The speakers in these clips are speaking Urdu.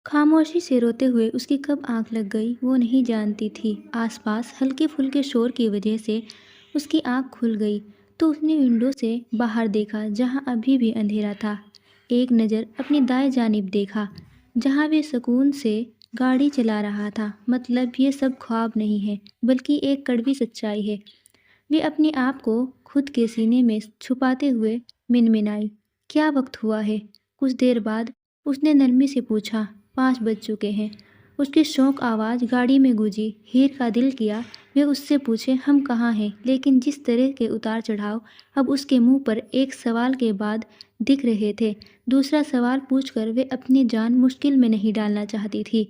خاموشی سے روتے ہوئے اس کی کب آنکھ لگ گئی وہ نہیں جانتی تھی۔ آس پاس ہلکے پھلکے شور کی وجہ سے اس کی آنکھ کھل گئی تو اس نے ونڈو سے باہر دیکھا جہاں ابھی بھی اندھیرا تھا۔ ایک نظر اپنی دائیں جانب دیکھا جہاں وہ سکون سے گاڑی چلا رہا تھا۔ مطلب یہ سب خواب نہیں ہے بلکہ ایک کڑوی سچائی ہے۔ وہ اپنے آپ کو خود کے سینے میں چھپاتے ہوئے منمنائی، کیا وقت ہوا ہے؟ کچھ دیر بعد اس نے نرمی سے پوچھا، 5 بج چکے ہیں۔ اس کی شوق آواز گاڑی میں گونجی۔ ہیر کا دل کیا وہ اس سے پوچھے ہم کہاں ہیں، لیکن جس طرح کے اتار چڑھاؤ اب اس کے منہ پر ایک سوال کے بعد دکھ رہے تھے، دوسرا سوال پوچھ کر وہ اپنی جان مشکل میں نہیں ڈالنا چاہتی تھی۔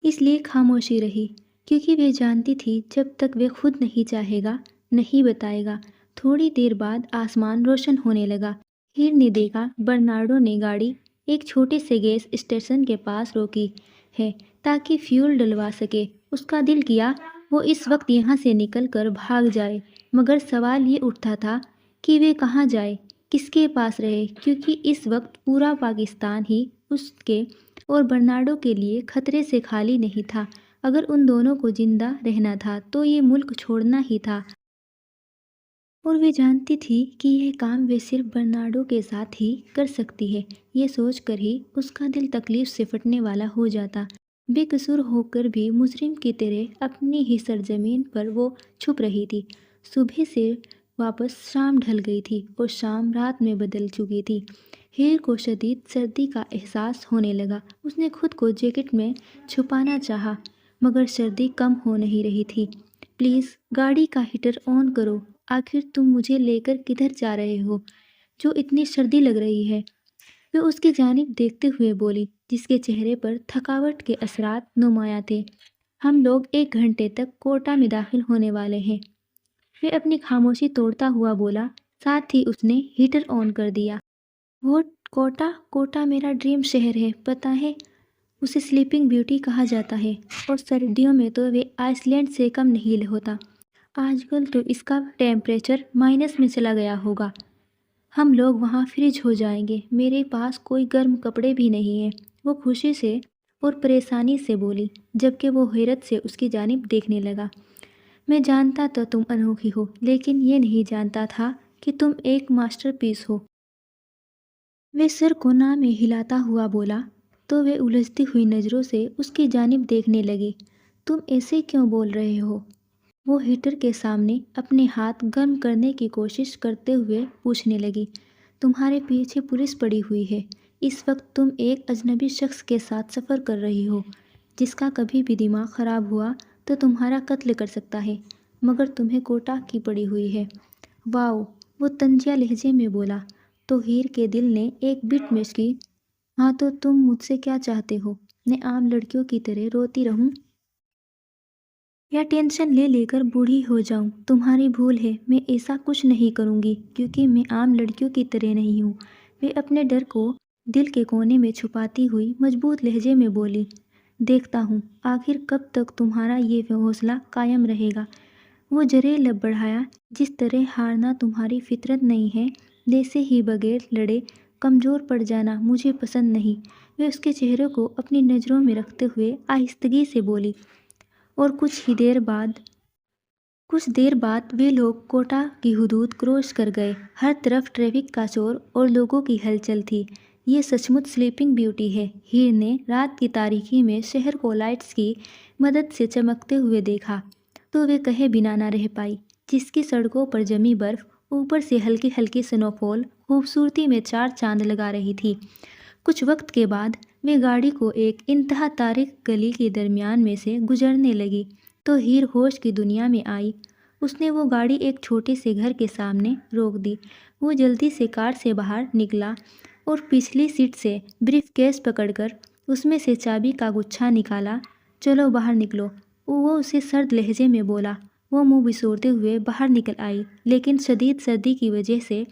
اس لیے خاموشی رہی کیونکہ وہ جانتی تھی جب تک وہ خود نہیں چاہے گا نہیں بتائے گا۔ تھوڑی دیر بعد آسمان روشن ہونے لگا۔ ہیر نے دیکھا برنارڈو نے گاڑی ایک چھوٹے سے گیس اسٹیشن کے پاس روکی ہے تاکہ فیول ڈلوا سکے۔ اس کا دل کیا وہ اس وقت یہاں سے نکل کر بھاگ جائے، مگر سوال یہ اٹھتا تھا کہ وہ کہاں جائے، کس کے پاس رہے، کیونکہ اس وقت پورا پاکستان ہی اس کے اور برنارڈو کے لیے خطرے سے خالی نہیں تھا۔ اگر ان دونوں کو زندہ رہنا تھا تو یہ ملک چھوڑنا ہی تھا۔ اور وہ جانتی تھی کہ یہ کام وہ صرف برنارڈو کے ساتھ ہی کر سکتی ہے۔ یہ سوچ کر ہی اس کا دل تکلیف سے پھٹنے والا ہو جاتا۔ بے قصور ہو کر بھی مجرم کی طرح اپنی ہی سرزمین پر وہ چھپ رہی تھی۔ صبح سے واپس شام ڈھل گئی تھی اور شام رات میں بدل چکی تھی۔ ہیر کو شدید سردی کا احساس ہونے لگا۔ اس نے خود کو جیکٹ میں چھپانا چاہا مگر سردی کم ہو نہیں رہی تھی۔ پلیز گاڑی کا ہیٹر آن کرو، آخر تم مجھے لے کر کدھر جا رہے ہو جو اتنی سردی لگ رہی ہے؟ وہ اس کی جانب دیکھتے ہوئے بولی جس کے چہرے پر تھکاوٹ کے اثرات نمایاں تھے۔ ہم لوگ 1 گھنٹے تک کوٹا میں داخل ہونے والے ہیں۔ وہ اپنی خاموشی توڑتا ہوا بولا، ساتھ ہی اس نے ہیٹر آن کر دیا۔ وہ کوٹا؟ کوٹا میرا ڈریم شہر ہے، پتہ ہے؟ اسے سلیپنگ بیوٹی کہا جاتا ہے اور سردیوں میں تو وہ آئس لینڈ سے کم نہیں ہوتا۔ آج کل تو اس کا ٹیمپریچر مائنس میں چلا گیا ہوگا۔ ہم لوگ وہاں فریج ہو جائیں گے۔ میرے پاس کوئی گرم کپڑے بھی نہیں ہیں، وہ خوشی سے اور پریشانی سے بولی جبکہ وہ حیرت سے اس کی جانب دیکھنے لگا۔ میں جانتا تو تم انوکھی ہو، لیکن یہ نہیں جانتا تھا کہ تم ایک ماسٹر پیس ہو۔ وہ سر کو نہ میں ہلاتا ہوا بولا تو وہ الجھتی ہوئی نظروں سے اس کی جانب دیکھنے لگی۔ تم ایسے کیوں بول رہے ہو؟ وہ ہیٹر کے سامنے اپنے ہاتھ گرم کرنے کی کوشش کرتے ہوئے پوچھنے لگی۔ تمہارے پیچھے پولیس پڑی ہوئی ہے۔ اس وقت تم ایک اجنبی شخص کے ساتھ سفر کر رہی ہو جس کا کبھی بھی دماغ خراب ہوا تو تمہارا قتل کر سکتا ہے، مگر تمہیں کوٹا کی پڑی ہوئی ہے۔ واؤ، وہ طنزیہ لہجے میں بولا تو ہیر کے دل نے ایک بٹ مس کی۔ ہاں تو تم مجھ سے کیا چاہتے ہو؟ میں عام لڑکیوں کی طرح روتی رہوں یا ٹینشن لے لے کر بوڑھی ہو جاؤں؟ تمہاری بھول ہے، میں ایسا کچھ نہیں کروں گی کیونکہ میں عام لڑکیوں کی طرح نہیں ہوں۔ وہ اپنے ڈر کو دل کے کونے میں چھپاتی ہوئی مضبوط لہجے میں بولی، دیکھتا ہوں آخر کب تک تمہارا یہ حوصلہ قائم رہے گا۔ وہ ذرے لب بڑھایا، جس طرح ہارنا تمہاری فطرت نہیں ہے ویسے ہی بغیر لڑے کمزور پڑ جانا مجھے پسند نہیں۔ وہ اس کے چہرے کو اپنی نظروں میں رکھتے ہوئے آہستگی سے بولی۔ اور کچھ دیر بعد وہ لوگ کوٹا کی حدود کراس کر گئے۔ ہر طرف ٹریفک کا شور اور لوگوں کی ہلچل تھی۔ یہ سچ مچ سلیپنگ بیوٹی ہے۔ ہیر نے رات کی تاریکی میں شہر کو لائٹس کی مدد سے چمکتے ہوئے دیکھا تو وہ کہے بنا نہ رہ پائی، جس کی سڑکوں پر جمی برف اوپر سے ہلکی ہلکی سنو فال خوبصورتی میں 4 چاند لگا رہی تھی۔ کچھ وقت کے بعد وہ گاڑی کو ایک انتہا تاریک گلی کے درمیان میں سے گزرنے لگی تو ہیر ہوش کی دنیا میں آئی۔ اس نے وہ گاڑی ایک چھوٹے سے گھر کے سامنے روک دی۔ وہ جلدی سے کار سے باہر نکلا اور پچھلی سیٹ سے بریف کیس پکڑ کر اس میں سے چابی کا گچھا نکالا۔ چلو باہر نکلو، وہ اسے سرد لہجے میں بولا۔ وہ منہ بسوڑتے ہوئے باہر نکل آئی، لیکن شدید سردی کی وجہ سے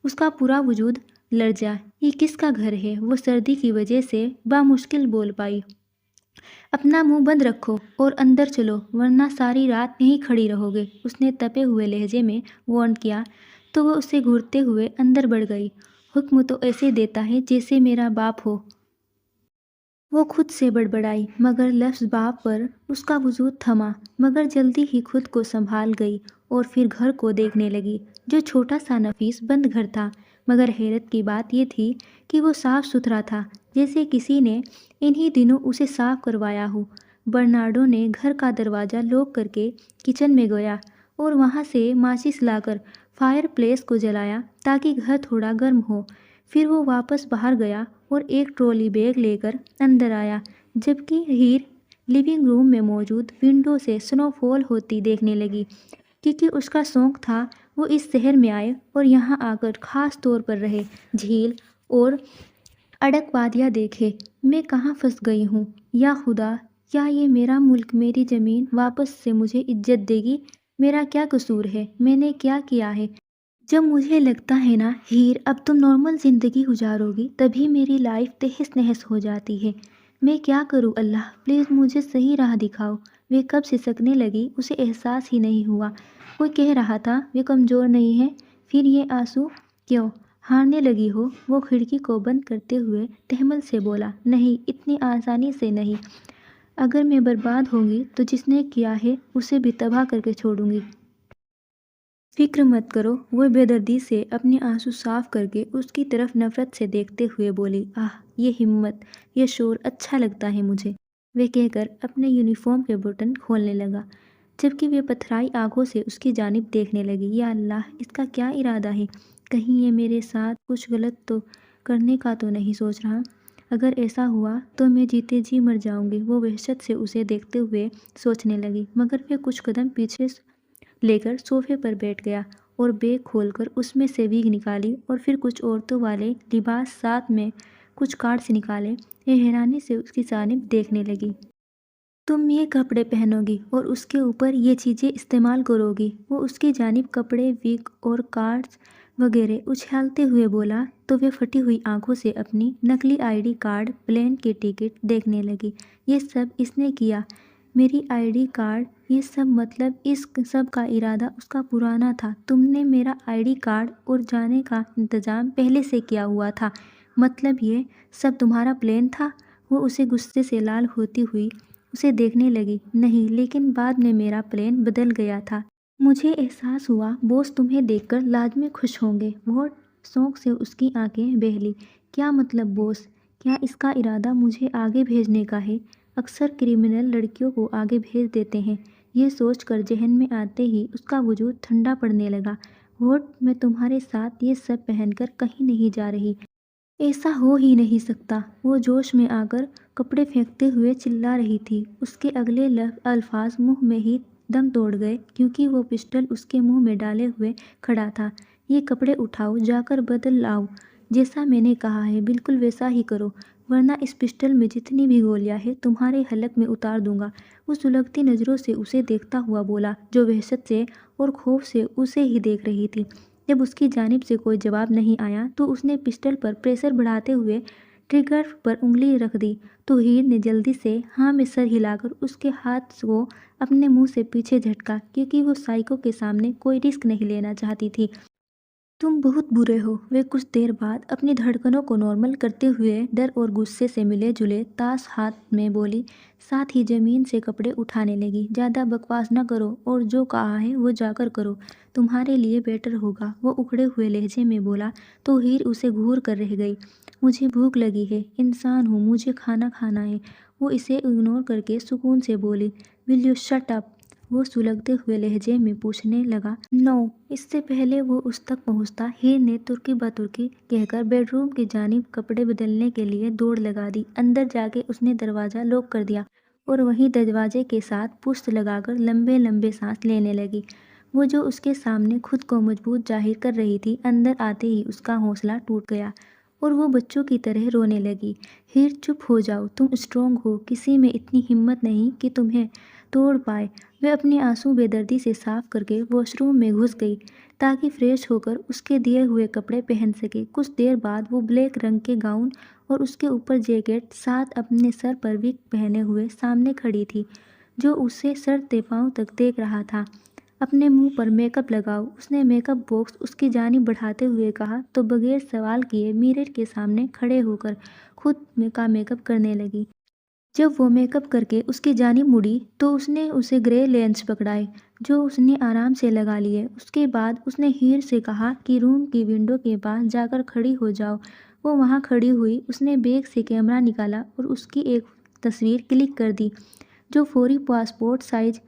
اس کا پورا وجود لرزا۔ یہ کس کا گھر ہے؟ وہ سردی کی وجہ سے بامشکل بول پائی۔ اپنا منہ بند رکھو اور اندر چلو ورنہ ساری رات یہیں کھڑی رہو گے، اس نے تپے ہوئے لہجے میں وارن کیا تو وہ اسے گھورتے ہوئے اندر بڑھ گئی۔ حکم تو ایسے دیتا ہے جیسے میرا باپ ہو۔ وہ خود سے بڑبڑائی مگر لفظ باپ پر اس کا وجود تھما، مگر جلدی ہی خود کو سنبھال گئی اور پھر گھر کو دیکھنے لگی جو چھوٹا سا نفیس بند گھر تھا، مگر حیرت کی بات یہ تھی کہ وہ صاف ستھرا تھا جیسے کسی نے انہی دنوں اسے صاف کروایا ہو۔ برنارڈو نے گھر کا دروازہ لاک کر کے کچن میں گیا اور وہاں سے ماچس لا کر فائر پلیس کو جلایا تاکہ گھر تھوڑا گرم ہو۔ پھر وہ واپس باہر گیا اور ایک ٹرالی بیگ لے کر اندر آیا، جبکہ ہیر لیونگ روم میں موجود ونڈو سے سنو فال ہوتی دیکھنے لگی، کیونکہ اس کا شوق تھا وہ اس شہر میں آئے اور یہاں آ کر خاص طور پر رہے، جھیل اور اڑک وادیاں دیکھے۔ میں کہاں پھنس گئی ہوں؟ یا خدا، کیا یہ میرا ملک، میری زمین واپس سے مجھے عزت دے گی؟ میرا کیا قصور ہے؟ میں نے کیا کیا ہے؟ جب مجھے لگتا ہے نا ہیر اب تم نارمل زندگی گزارو گی تبھی میری لائف تہس نہس ہو جاتی ہے۔ میں کیا کروں اللہ، پلیز مجھے صحیح راہ دکھاؤ۔ وہ کب سسکنے لگی، اسے احساس ہی نہیں ہوا۔ کوئی کہہ رہا تھا وہ کمزور نہیں ہے، پھر یہ آنسو کیوں؟ ہارنے لگی ہو؟ وہ کھڑکی کو بند کرتے ہوئے تحمل سے بولا، نہیں، اتنی آسانی سے نہیں۔ اگر میں برباد ہوگی تو جس نے کیا ہے اسے بھی تباہ کر کے چھوڑوں گی۔ فکر مت کرو، وہ بے دردی سے اپنے آنسو صاف کر کے اس کی طرف نفرت سے دیکھتے ہوئے بولی، آہ، یہ ہمت، یہ شور اچھا لگتا ہے مجھے۔ وہ کہہ کر اپنے یونیفارم کے بٹن کھولنے لگا، جبکہ وہ پتھرائی آنکھوں سے اس کی جانب دیکھنے لگی۔ یا اللہ، اس کا کیا ارادہ ہے؟ کہیں یہ میرے ساتھ کچھ غلط تو کرنے کا تو نہیں سوچ رہا؟ اگر ایسا ہوا تو میں جیتے جی مر جاؤں گی۔ وہ وحشت سے اسے دیکھتے ہوئے سوچنے لگی، مگر وہ کچھ قدم پیچھے لے کر صوفے پر بیٹھ گیا اور بیگ کھول کر اس میں سے ویگ نکالی اور پھر کچھ عورتوں والے لباس ساتھ میں کچھ کارڈز نکالے۔ یہ حیرانی سے اس کی جانب دیکھنے لگی۔ تم یہ کپڑے پہنو گی اور اس کے اوپر یہ چیزیں استعمال کرو گی؟ وہ اس کی جانب کپڑے، ویگ اور کارڈز وغیرہ اچھالتے ہوئے بولا تو وہ پھٹی ہوئی آنکھوں سے اپنی نقلی آئی ڈی کارڈ، پلین کی ٹکٹ دیکھنے لگی۔ یہ سب اس نے کیا؟ میری آئی ڈی کارڈ؟ یہ سب مطلب اس سب کا ارادہ اس کا پرانا تھا۔ تم نے میرا آئی ڈی کارڈ اور جانے کا انتظام پہلے سے کیا ہوا تھا، مطلب یہ سب تمہارا پلان تھا؟ وہ اسے غصے سے لال ہوتی ہوئی اسے دیکھنے لگی۔ نہیں، لیکن بعد میں میرا پلان بدل گیا تھا۔ مجھے احساس ہوا باس تمہیں دیکھ کر لازمی خوش ہوں گے۔ بہت شوق سے اس کی آنکھیں بہلی۔ کیا مطلب باس؟ کیا اس کا ارادہ مجھے آگے بھیجنے کا ہے؟ اکثر کرمنل لڑکیوں کو آگے بھیج دیتے ہیں۔ یہ سوچ کر ذہن میں آتے ہی اس کا وجود ٹھنڈا پڑنے لگا۔ واٹ، میں تمہارے ساتھ یہ سب پہن کر کہیں نہیں جا رہی۔ ایسا ہو ہی نہیں سکتا۔ وہ جوش میں آ کر کپڑے پھینکتے ہوئے چلا رہی تھی۔ اس کے اگلے الفاظ منہ میں ہی دم توڑ گئے کیونکہ وہ پسٹل اس کے منہ میں ڈالے ہوئے کھڑا تھا۔ یہ کپڑے اٹھاؤ، جا کر بدل لاؤ۔ جیسا میں نے کہا ہے بالکل ویسا ہی کرو، ورنہ اس پسٹل میں جتنی بھی گولیاں ہیں تمہارے حلق میں اتار دوں گا۔ وہ سلگتی نظروں سے اسے دیکھتا ہوا بولا، جو وحشت سے اور خوف سے اسے ہی دیکھ رہی تھی۔ جب اس کی جانب سے کوئی جواب نہیں آیا تو اس نے پسٹل پر پریشر بڑھاتے ہوئے ٹریگر پر انگلی رکھ دی تو ہیر نے جلدی سے ہاں میں سر ہلا کر اس کے ہاتھ کو اپنے منہ سے پیچھے جھٹکا، کیونکہ وہ سائیکو کے سامنے کوئی رسک نہیں لینا چاہتی تھی۔ تم بہت برے ہو۔ وہ کچھ دیر بعد اپنی دھڑکنوں کو نارمل کرتے ہوئے ڈر اور غصے سے ملے جلے تاش ہاتھ میں بولی، ساتھ ہی زمین سے کپڑے اٹھانے لگی۔ زیادہ بکواس نہ کرو اور جو کہا ہے وہ جا کر کرو، تمہارے لیے بیٹر ہوگا۔ وہ اکھڑے ہوئے لہجے میں بولا تو ہیر اسے گھور کر رہ گئی۔ مجھے بھوک لگی ہے، انسان ہوں، مجھے کھانا کھانا ہے۔ وہ اسے اگنور کر کے سکون سے بولی، ول یو شٹ اپ؟ وہ سلگتے ہوئے لہجے میں پوچھنے لگا، نو۔ اس سے پہلے وہ اس تک پہنچتا ہیر نے ترکی بترکی کہہ کر بیڈ روم کی جانب کپڑے بدلنے کے لیے دوڑ لگا دی۔ اندر جا کے اس نے دروازہ لاک کر دیا اور وہیں دروازے کے ساتھ پشت لگا کر لمبے لمبے سانس لینے لگی۔ وہ جو اس کے سامنے خود کو مضبوط ظاہر کر رہی تھی، اندر آتے ہی اس کا حوصلہ ٹوٹ گیا اور وہ بچوں کی طرح رونے لگی۔ ہیر، چپ ہو جاؤ، تم اسٹرانگ ہو، کسی میں اتنی ہمت نہیں کہ تمہیں توڑ پائے۔ وہ اپنے آنسو بے دردی سے صاف کر کے واش روم میں گھس گئی تاکہ فریش ہو کر اس کے دیے ہوئے کپڑے پہن سکے۔ کچھ دیر بعد وہ بلیک رنگ کے گاؤن اور اس کے اوپر جیکٹ ساتھ اپنے سر پر وگ پہنے ہوئے سامنے کھڑی تھی، جو اسے سر سے پاؤں تک دیکھ رہا تھا۔ اپنے منہ پر میک اپ لگاؤ، اس نے میک اپ باکس اس کی جانب بڑھاتے ہوئے کہا تو بغیر سوال کیے میرر کے سامنے کھڑے ہو کر خود کا میک اپ کرنے لگی۔ جب وہ میک اپ کر کے اس کی جانب مڑی تو اس نے اسے گرے لینس پکڑائے جو اس نے آرام سے لگا لیے۔ اس کے بعد اس نے ہیر سے کہا کہ روم کی ونڈو کے پاس جا کر کھڑی ہو جاؤ۔ وہ وہاں کھڑی ہوئی، اس نے بیگ سے کیمرہ نکالا اور اس کی ایک تصویر کلک کر دی جو فوری پاسپورٹ سائز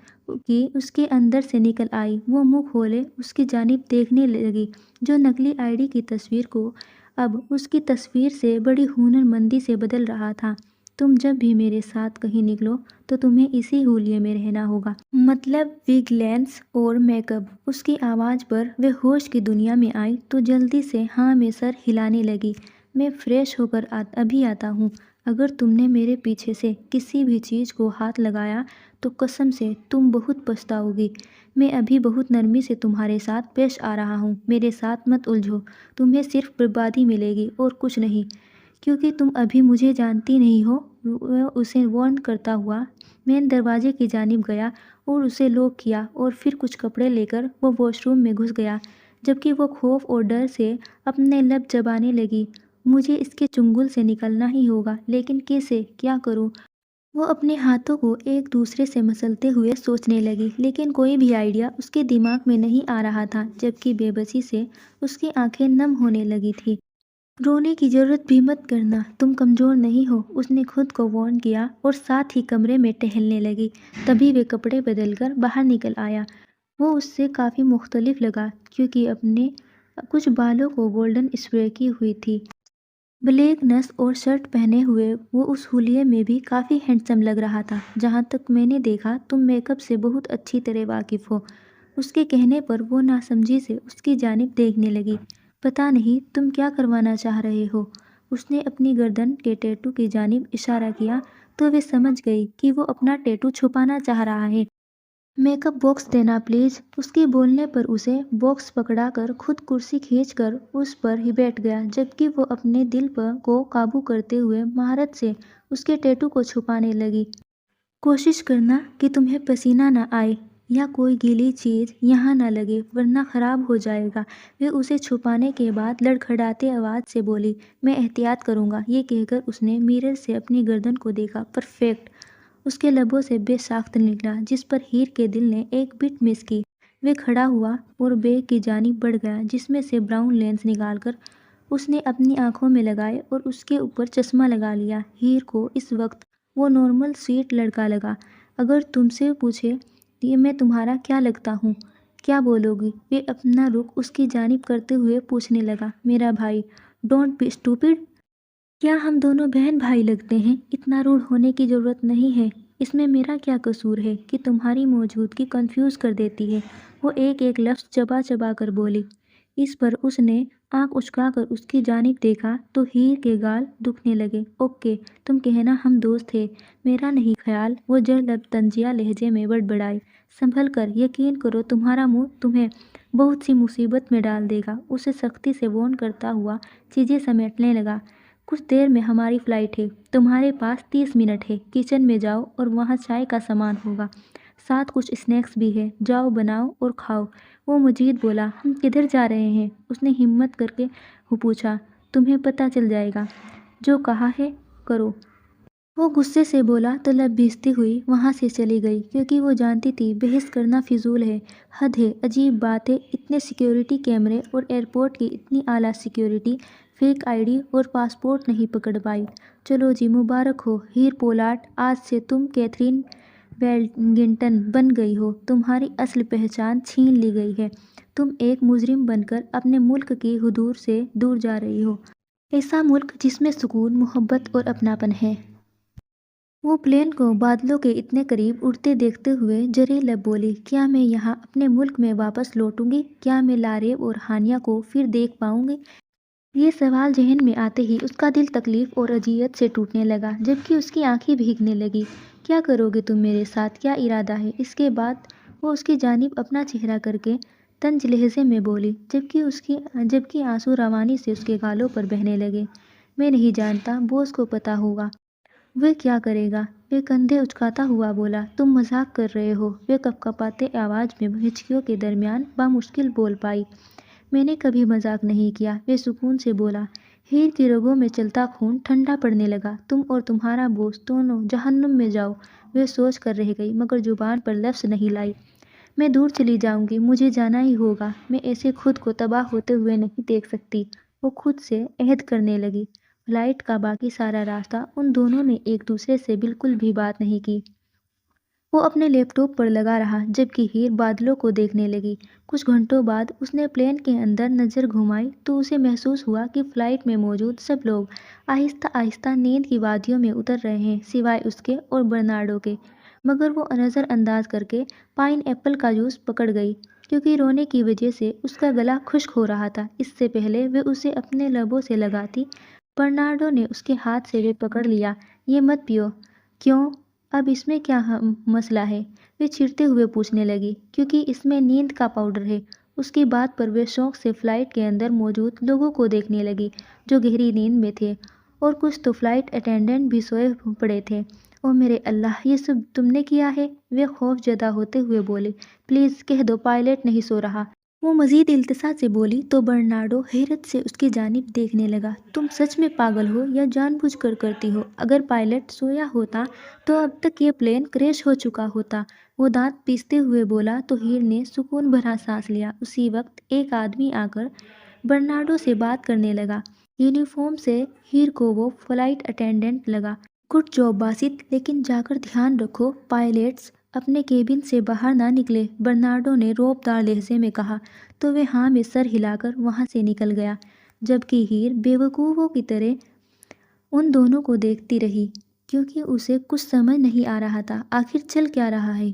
کی اس کے اندر سے نکل آئی۔ وہ منہ کھولے اس کی جانب دیکھنے لگی جو نقلی آئی ڈی کی تصویر کو اب اس کی تصویر سے بڑی ہنر مندی سے بدل رہا تھا۔ تم جب بھی میرے ساتھ کہیں نکلو تو تمہیں اسی حلیے میں رہنا ہوگا۔ مطلب وگ، لینس اور میک اپ۔ اس کی آواز پر وہ ہوش کی دنیا میں آئی تو جلدی سے ہاں میں سر ہلانے لگی۔ میں فریش ہو کر ابھی آتا ہوں۔ اگر تم نے میرے پیچھے سے کسی بھی چیز کو ہاتھ لگایا تو قسم سے تم بہت پچھتاؤ گی۔ میں ابھی بہت نرمی سے تمہارے ساتھ پیش آ رہا ہوں، میرے ساتھ مت الجھو، تمہیں صرف بربادی ملے گی اور کچھ نہیں، کیونکہ تم ابھی مجھے جانتی نہیں ہو۔ وہ اسے وارن کرتا ہوا مین دروازے کی جانب گیا اور اسے لاک کیا اور پھر کچھ کپڑے لے کر وہ واش روم میں گھس گیا، جبکہ وہ خوف اور ڈر سے اپنے لب چبانے لگی۔ مجھے اس کے چنگل سے نکلنا ہی ہوگا، لیکن کیسے، کیا کروں؟ وہ اپنے ہاتھوں کو ایک دوسرے سے مسلتے ہوئے سوچنے لگی، لیکن کوئی بھی آئیڈیا اس کے دماغ میں نہیں آ رہا تھا، جبکہ بے بسی سے اس کی آنکھیں نم ہونے لگی تھی۔ رونے کی ضرورت بھی مت کرنا، تم کمزور نہیں ہو، اس نے خود کو وارن کیا اور ساتھ ہی کمرے میں ٹہلنے لگی۔ تبھی وہ کپڑے بدل کر باہر نکل آیا۔ وہ اس سے کافی مختلف لگا کیونکہ اپنے کچھ بالوں کو گولڈن اسپرے کی ہوئی تھی۔ بلیک نس اور شرٹ پہنے ہوئے وہ اس حلیے میں بھی کافی ہینڈسم لگ رہا تھا۔ جہاں تک میں نے دیکھا تم میک اپ سے بہت اچھی طرح واقف ہو۔ اس کے کہنے پر وہ ناسمجھی سے اس کی جانب دیکھنے لگی۔ پتہ نہیں تم کیا کروانا چاہ رہے ہو؟ اس نے اپنی گردن کے ٹیٹو کی جانب اشارہ کیا تو وہ سمجھ گئی کہ وہ اپنا ٹیٹو چھپانا چاہ رہا ہے۔ میک اپ باکس دینا پلیز۔ اس کے بولنے پر اسے باکس پکڑا کر خود کرسی کھینچ کر اس پر ہی بیٹھ گیا، جبکہ وہ اپنے دل کو قابو کرتے ہوئے مہارت سے اس کے ٹیٹو کو چھپانے لگی۔ کوشش کرنا کہ تمہیں پسینہ نہ آئے یا کوئی گیلی چیز یہاں نہ لگے ورنہ خراب ہو جائے گا۔ وہ اسے چھپانے کے بعد لڑکھڑاتے آواز سے بولی، میں احتیاط کروں گا۔ یہ کہہ کر اس نے میرر سے اپنی گردن کو دیکھا۔ پرفیکٹ۔ اس کے لبوں سے بے ساخت نکلا، جس پر ہیر کے دل نے ایک بٹ مس کی۔ وہ کھڑا ہوا اور بیگ کی جانب بڑھ گیا جس میں سے براؤن لینس نکال کر اس نے اپنی آنکھوں میں لگائے اور اس کے اوپر چشمہ لگا لیا۔ ہیر کو اس وقت وہ نارمل سویٹ لڑکا لگا۔ اگر تم سے پوچھے کہ میں تمہارا کیا لگتا ہوں، کیا بولو گی؟ وہ اپنا رخ اس کی جانب کرتے ہوئے پوچھنے لگا، میرا بھائی۔ Don't be stupid. کیا ہم دونوں بہن بھائی لگتے ہیں؟ اتنا روڈ ہونے کی ضرورت نہیں ہے۔ اس میں میرا کیا قصور ہے کہ تمہاری موجودگی کنفیوز کر دیتی ہے؟ وہ ایک ایک لفظ چبا چبا کر بولی۔ اس پر اس نے آنکھ اچکا کر اس کی جانب دیکھا تو ہیر کے گال دکھنے لگے۔ اوکے، تم کہنا ہم دوست ہیں، میرا نہیں خیال، وہ جڑ طنزیہ لہجے میں بڑبڑائی۔ سنبھل کر، یقین کرو تمہارا منہ تمہیں بہت سی مصیبت میں ڈال دے گا۔ اسے سختی سے وارن کرتا ہوا چیزیں سمیٹنے لگا۔ کچھ دیر میں ہماری فلائٹ ہے، تمہارے پاس 30 منٹ ہے۔ کچن میں جاؤ اور وہاں چائے کا سامان ہوگا، ساتھ کچھ اسنیکس بھی ہے، جاؤ بناؤ اور کھاؤ۔ وہ مزید بولا، ہم کدھر جا رہے ہیں؟ اس نے ہمت کر کے پوچھا۔ تمہیں پتہ چل جائے گا، جو کہا ہے کرو۔ وہ غصے سے بولا تو لب بھیجتی ہوئی وہاں سے چلی گئی، کیونکہ وہ جانتی تھی بحث کرنا فضول ہے۔ حد ہے، عجیب بات ہے، اتنے سیکیورٹی کیمرے اور ایئرپورٹ کی اتنی اعلیٰ سیکیورٹی فیک آئی ڈی اور پاسپورٹ نہیں پکڑ پائی۔ چلو جی، مبارک ہو ہیر پولارڈ، آج سے تم کیتھرین ویلنگٹن بن گئی ہو۔ تمہاری اصل پہچان چھین لی گئی ہے۔ تم ایک مجرم بن کر اپنے ملک کی حدود سے دور جا رہی ہو، ایسا ملک جس میں سکون، محبت اور اپناپن ہے۔ وہ پلین کو بادلوں کے اتنے قریب اڑتے دیکھتے ہوئے جرے لب بولی، کیا میں یہاں اپنے ملک میں واپس لوٹوں گی؟ کیا میں لاریب اور ہانیہ کو پھر دیکھ پاؤں گی؟ یہ سوال ذہن میں آتے ہی اس کا دل تکلیف اور اذیت سے ٹوٹنے لگا، جبکہ اس کی آنکھیں بھیگنے لگی۔ کیا کرو گے تم میرے ساتھ؟ کیا ارادہ ہے؟ اس کے بعد وہ اس کی جانب اپنا چہرہ کر کے طنز لہجے میں بولی، جبکہ آنسو روانی سے اس کے گالوں پر بہنے لگے، میں نہیں جانتا، بوس کو پتہ ہوگا۔ وہ کیا کرے گا؟ وہ کندھے اچکاتا ہوا بولا، تم مذاق کر رہے ہو؟ وہ کپکپاتے آواز میں ہچکیوں کے درمیان بامشکل بول پائی، میں نے کبھی مذاق نہیں کیا۔ وہ سکون سے بولا، ہیر کی رگوں میں چلتا خون ٹھنڈا پڑنے لگا۔ تم اور تمہارا بوس دونوں جہنم میں جاؤ، وہ سوچ کر رہ گئی مگر زبان پر لفظ نہیں لائی۔ میں دور چلی جاؤں گی، مجھے جانا ہی ہوگا، میں ایسے خود کو تباہ ہوتے ہوئے نہیں دیکھ سکتی۔ وہ خود سے عہد کرنے لگی۔ فلائٹ کا باقی سارا راستہ ان دونوں نے ایک دوسرے سے بالکل بھی بات نہیں کی۔ وہ اپنے لیپ ٹاپ پر لگا رہا جبکہ ہیر بادلوں کو دیکھنے لگی۔ کچھ گھنٹوں بعد اس نے پلین کے اندر نظر گھمائی تو اسے محسوس ہوا کہ فلائٹ میں موجود سب لوگ آہستہ آہستہ نیند کی وادیوں میں اتر رہے ہیں سوائے اس کے اور برنارڈو کے۔ مگر وہ نظر انداز کر کے پائن ایپل کا جوس پکڑ گئی کیونکہ رونے کی وجہ سے اس کا گلا خشک ہو رہا تھا۔ اس سے پہلے وہ اسے اپنے لبوں سے لگاتی، برنارڈو نے اس کے ہاتھ سے وہ پکڑ لیا۔ یہ مت پیو۔ کیوں؟ اب اس میں کیا مسئلہ ہے؟ وہ چڑھتے ہوئے پوچھنے لگی۔ کیونکہ اس میں نیند کا پاؤڈر ہے۔ اس کی بات پر وہ شوق سے فلائٹ کے اندر موجود لوگوں کو دیکھنے لگی جو گہری نیند میں تھے اور کچھ تو فلائٹ اٹینڈنٹ بھی سوئے پڑے تھے۔ او میرے اللہ، یہ سب تم نے کیا ہے؟ وہ خوف زدہ ہوتے ہوئے بولی۔ پلیز کہہ دو پائلٹ نہیں سو رہا۔ وہ مزید التجا سے بولی تو برنارڈو حیرت سے اس کی جانب دیکھنے لگا۔ تم سچ میں پاگل ہو یا جان بوجھ کر کرتی ہو؟ اگر پائلٹ سویا ہوتا تو اب تک یہ پلین کریش ہو چکا ہوتا، وہ دانت پیستے ہوئے بولا تو ہیر نے سکون بھرا سانس لیا۔ اسی وقت ایک آدمی آ کر برنارڈو سے بات کرنے لگا۔ یونیفارم سے ہیر کو وہ فلائٹ اٹینڈنٹ لگا۔ گڈ جاب باسط، لیکن جا کر دھیان رکھو پائلٹس اپنے کیبن سے باہر نہ نکلے، برنارڈو نے رعب دار لہجے میں کہا تو وہ ہاں میں سر ہلا کر وہاں سے نکل گیا جبکہ ہیر بیوقوفوں کی طرح ان دونوں کو دیکھتی رہی کیونکہ اسے کچھ سمجھ نہیں آ رہا تھا آخر چل کیا رہا ہے۔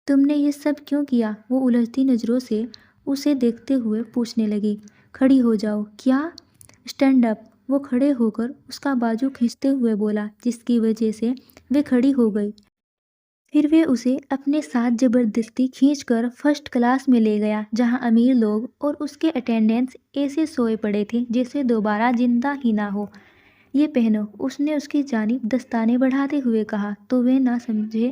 تم نے یہ سب کیوں کیا؟ وہ الجھتی نظروں سے اسے دیکھتے ہوئے پوچھنے لگی۔ کھڑی ہو جاؤ۔ کیا؟ Stand up. وہ کھڑے ہو کر اس کا بازو کھینچتے ہوئے بولا جس کی وجہ سے وہ کھڑی ہو گئی۔ پھر وہ اسے اپنے ساتھ زبردستی کھینچ کر فرسٹ کلاس میں لے گیا جہاں امیر لوگ اور اس کے اٹینڈنٹس ایسے سوئے پڑے تھے جیسے دوبارہ زندہ ہی نہ ہو۔ یہ پہنو، اس نے اس کی جانب دستانے بڑھاتے ہوئے کہا تو وہ نہ سمجھے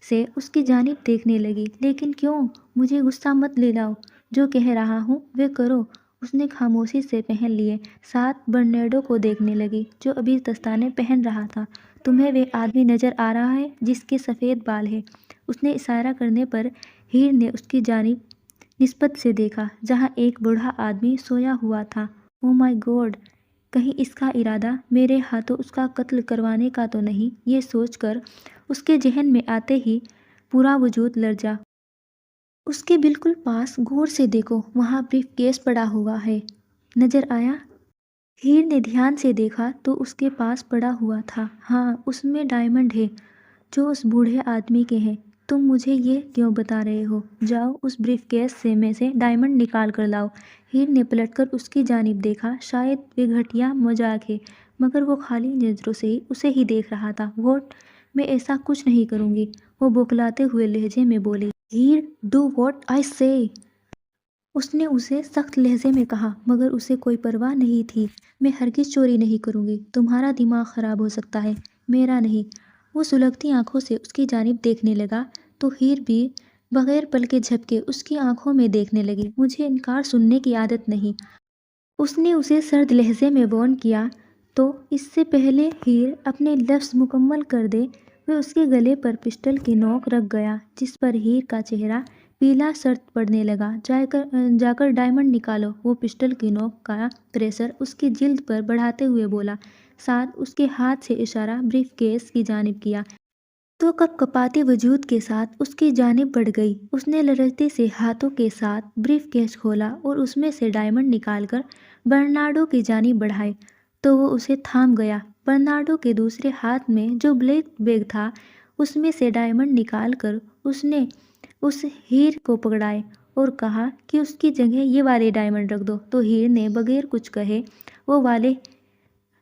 سے اس کی جانب دیکھنے لگی۔ لیکن کیوں؟ مجھے غصہ مت دلاؤ، جو کہہ رہا ہوں وہ کرو۔ اس نے خاموشی سے پہن لیے، ساتھ برنارڈو کو دیکھنے لگی جو ابھی دستانے پہن رہا تھا۔ تمہیں وہ آدمی نظر آ رہا ہے جس کے سفید بال ہیں؟ اس نے اشارہ کرنے پر ہیر نے اس کی جانب نسبت سے دیکھا جہاں ایک بوڑھا آدمی سویا ہوا تھا۔ او مائی گاڈ، کہیں اس کا ارادہ میرے ہاتھوں اس کا قتل کروانے کا تو نہیں؟ یہ سوچ کر اس کے ذہن میں آتے ہی پورا وجود لرزا۔ اس کے بالکل پاس غور سے دیکھو، وہاں بریف کیس پڑا ہوا ہے، نظر آیا؟ ہیر نے دھیان سے دیکھا تو اس کے پاس پڑا ہوا تھا۔ ہاں، اس میں ڈائمنڈ ہے جو اس بوڑھے آدمی کے ہیں۔ تم مجھے یہ کیوں بتا رہے ہو؟ جاؤ اس بریف کیس میں سے ڈائمنڈ نکال کر لاؤ۔ ہیر نے پلٹ کر اس کی جانب دیکھا، شاید وہ گھٹیا مذاق ہے مگر وہ خالی نظروں سے اسے ہی دیکھ رہا تھا۔ واٹ؟ میں ایسا کچھ نہیں کروں گی، وہ بوکھلاتے ہوئے لہجے میں بولی۔ ہیر، ڈو واٹ آئی سے۔ اس نے اسے سخت لہجے میں کہا مگر اسے کوئی پرواہ نہیں تھی۔ میں ہرگز چوری نہیں کروں گی۔ تمہارا دماغ خراب ہو سکتا ہے، میرا نہیں۔ وہ سلگتی آنکھوں سے اس کی جانب دیکھنے لگا تو ہیر بھی بغیر پلکیں جھپکے اس کی آنکھوں میں دیکھنے لگی۔ مجھے انکار سننے کی عادت نہیں، اس نے اسے سرد لہجے میں وارن کیا تو اس سے پہلے ہیر اپنے لفظ مکمل کر دے وہ اس کے گلے پر پسٹل کی نوک رکھ گیا جس پر ہیر کا چہرہ پیلا سرد پڑنے لگا۔ جا کر ڈائمنڈ نکالو، وہ پسٹل کی نوک کا پریشر اس کی جلد پر بڑھاتے ہوئے بولا، ساتھ اس کے ہاتھ سے اشارہ بریف کیس کی جانب کیا تو کپ کپاتے وجود کے ساتھ اس کی جانب بڑھ گئی۔ اس نے لرزتے سے ہاتھوں کے ساتھ بریف کیس کھولا اور اس میں سے ڈائمنڈ نکال کر برنارڈو کی جانب بڑھائے تو وہ اسے تھام گیا۔ برنارڈو کے دوسرے ہاتھ میں جو بلیک بیگ تھا اس میں سے ڈائمنڈ نکال کر اس نے اس ہیر کو پکڑائے اور کہا کہ اس کی جگہ یہ والے ڈائمنڈ رکھ دو تو ہیر نے بغیر کچھ کہے وہ والے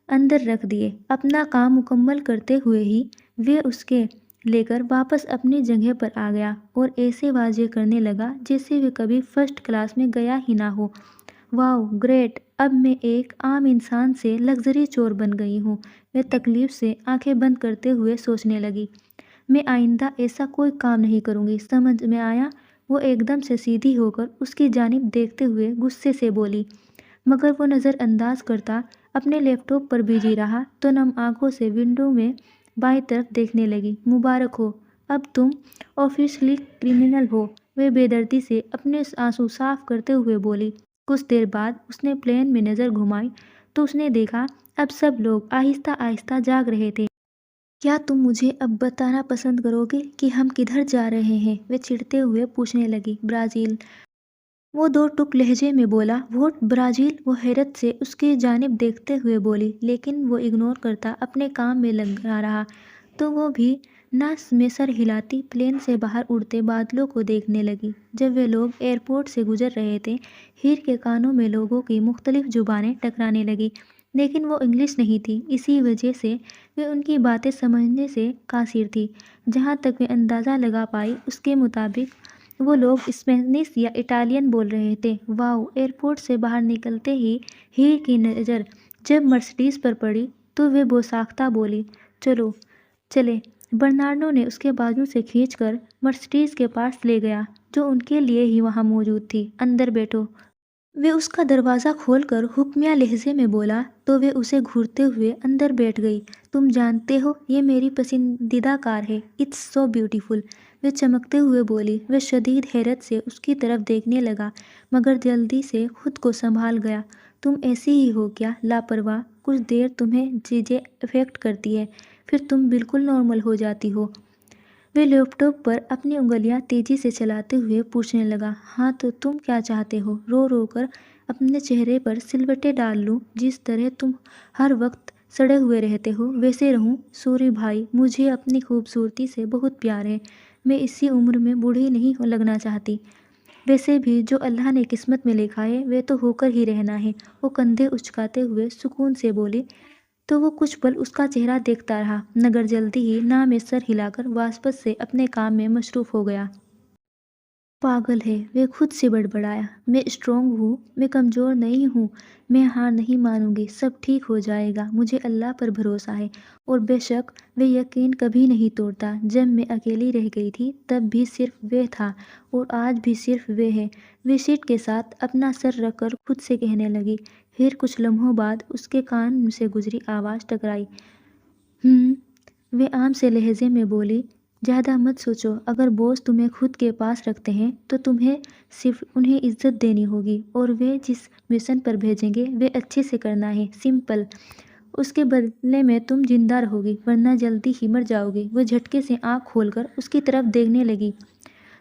اندر رکھ دیے۔ اپنا کام مکمل کرتے ہوئے ہی وہ اس کے لے کر واپس اپنی جگہ پر آ گیا اور ایسے واضح کرنے لگا جیسے وہ کبھی فرسٹ کلاس میں گیا ہی نہ ہو۔ واو، گریٹ، اب میں ایک عام انسان سے لگژری چور بن گئی ہوں۔ وہ تکلیف سے آنکھیں بند کرتے ہوئے سوچنے لگی، میں آئندہ ایسا کوئی کام نہیں کروں گی، سمجھ میں آیا؟ وہ ایک دم سے سیدھی ہو کر اس کی جانب دیکھتے ہوئے غصے سے بولی، مگر وہ نظر انداز کرتا اپنے لیپ ٹاپ پر بزی رہا تو نم آنکھوں سے ونڈو میں بائیں طرف دیکھنے لگی۔ مبارک ہو، اب تم آفیشلی کرمنل ہو، وہ بے دردی سے اپنے آنسو صاف کرتے ہوئے بولی۔ کچھ دیر بعد اس نے پلین میں نظر گھمائی تو اس نے دیکھا اب سب لوگ آہستہ آہستہ جاگ رہے تھے۔ کیا تم مجھے اب بتانا پسند کرو گے کہ ہم کدھر جا رہے ہیں؟ وہ چڑھتے ہوئے پوچھنے لگی۔ برازیل، وہ دو ٹک لہجے میں بولا۔ Vote Brazil? وہ حیرت سے اس کی جانب دیکھتے ہوئے بولی، لیکن وہ اگنور کرتا اپنے کام میں لگا رہا۔ تو وہ بھی نہ میں سر ہلاتی پلین سے باہر اڑتے بادلوں کو دیکھنے لگی۔ جب وہ لوگ ایئرپورٹ سے گزر رہے تھے، ہیر کے کانوں میں لوگوں کی مختلف زبانیں ٹکرانے لگیں، لیکن وہ انگلش نہیں تھی، اسی وجہ سے وہ ان کی باتیں سمجھنے سے قاصر تھی۔ جہاں تک وہ اندازہ لگا پائی اس کے مطابق وہ لوگ اسپینش یا اٹالین بول رہے تھے۔ واؤ! ایئرپورٹ سے باہر نکلتے ہی ہیر کی نظر جب مرسڈیز پر پڑی تو وہ بوساختہ بولی، چلو چلیں۔ برنارڈو نے اس کے بازو سے کھینچ کر مرسڈیز کے پاس لے گیا جو ان کے لیے ہی وہاں موجود تھی۔ اندر بیٹھو۔ وہ اس کا دروازہ کھول کر حکمیہ لہجے میں بولا تو وہ اسے گھورتے ہوئے اندر بیٹھ گئی۔ تم جانتے ہو یہ میری پسندیدہ کار ہے، اٹس سو بیوٹیفل، وہ چمکتے ہوئے بولی۔ وہ شدید حیرت سے اس کی طرف دیکھنے لگا مگر جلدی سے خود کو سنبھال گیا۔ تم ایسی ہی ہو کیا، لاپرواہ؟ کچھ دیر تمہیں چیزیں افیکٹ کرتی ہیں، پھر تم بالکل نارمل ہو جاتی ہو۔ وہ لیپ ٹاپ پر اپنی انگلیاں تیزی سے چلاتے ہوئے پوچھنے لگا، ہاں تو تم کیا چاہتے ہو؟ رو رو کر اپنے چہرے پر سلوٹیں ڈال لوں؟ جس طرح تم ہر وقت سڑے ہوئے رہتے ہو ویسے رہوں؟ سوری بھائی، مجھے اپنی خوبصورتی سے بہت پیار ہے، میں اسی عمر میں بوڑھی نہیں لگنا چاہتی۔ ویسے بھی جو اللہ نے قسمت میں لکھا ہے وہ تو ہو کر ہی رہنا ہے، وہ کندھے اچکاتے ہوئے سکون سے بولی۔ تو وہ کچھ پل اس کا چہرہ دیکھتا رہا مگر جلدی ہی نہ میں سر ہلا کر واپس سے اپنے کام میں مصروف ہو گیا۔ پاگل ہے، وہ خود سے بڑبڑایا، میں اسٹرانگ ہوں، میں کمزور نہیں ہوں، میں ہار نہیں مانوں گی، سب ٹھیک ہو جائے گا، مجھے اللہ پر بھروسہ ہے۔ اور بے شک وہ یقین کبھی نہیں توڑتا۔ جب میں اکیلی رہ گئی تھی تب بھی صرف وہ تھا اور آج بھی صرف وہ ہے۔ وہ سیٹ کے ساتھ اپنا سر رکھ کر خود سے کہنے لگی۔ پھر کچھ لمحوں بعد اس کے کان سے گزری آواز ٹکرائی۔ وہ عام سے لہجے میں بولی، زیادہ مت سوچو، اگر باس تمہیں خود کے پاس رکھتے ہیں تو تمہیں صرف انہیں عزت دینی ہوگی اور وہ جس مشن پر بھیجیں گے وہ اچھے سے کرنا ہے، سمپل۔ اس کے بدلے میں تم زندہ رہو گی ورنہ جلدی ہی مر جاؤ گی۔ وہ جھٹکے سے آنکھ کھول کر اس کی طرف دیکھنے لگی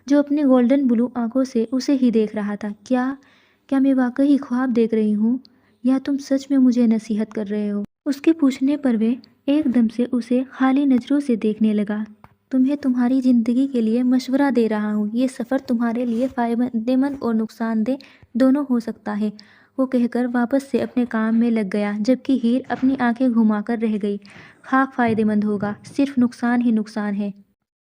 جو اپنی گولڈن بلو آنکھوں سے اسے ہی دیکھ رہا تھا۔ کیا میں واقعی خواب دیکھ رہی ہوں یا تم سچ میں مجھے نصیحت کر رہے ہو؟ اس کے پوچھنے پر وہ ایک دم سے اسے خالی نظروں سے دیکھنے لگا۔ تمہیں تمہاری زندگی کے لیے مشورہ دے رہا ہوں، یہ سفر تمہارے لیے فائدہ مند اور نقصان دہ دونوں ہو سکتا ہے، وہ کہہ کر واپس سے اپنے کام میں لگ گیا جبکہ ہیر اپنی آنکھیں گھما کر رہ گئی۔ خاک فائدہ مند ہوگا، صرف نقصان ہی نقصان ہے۔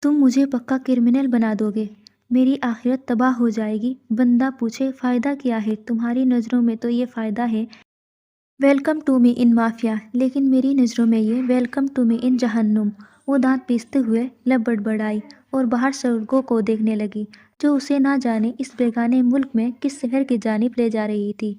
تم مجھے پکا کرمنل بنا دو گے، میری آخرت تباہ ہو جائے گی۔ بندہ پوچھے، فائدہ کیا ہے؟ تمہاری نظروں میں تو یہ فائدہ ہے، welcome to me in mafia, لیکن میری نظروں میں یہ ویلکم ٹو می ان جہنم۔ وہ دانت پیستے ہوئے لب بڑبڑائی اور باہر سڑکوں کو دیکھنے لگی جو اسے نہ جانے اس بیگانے ملک میں کس شہر کی جانب لے جا رہی تھی۔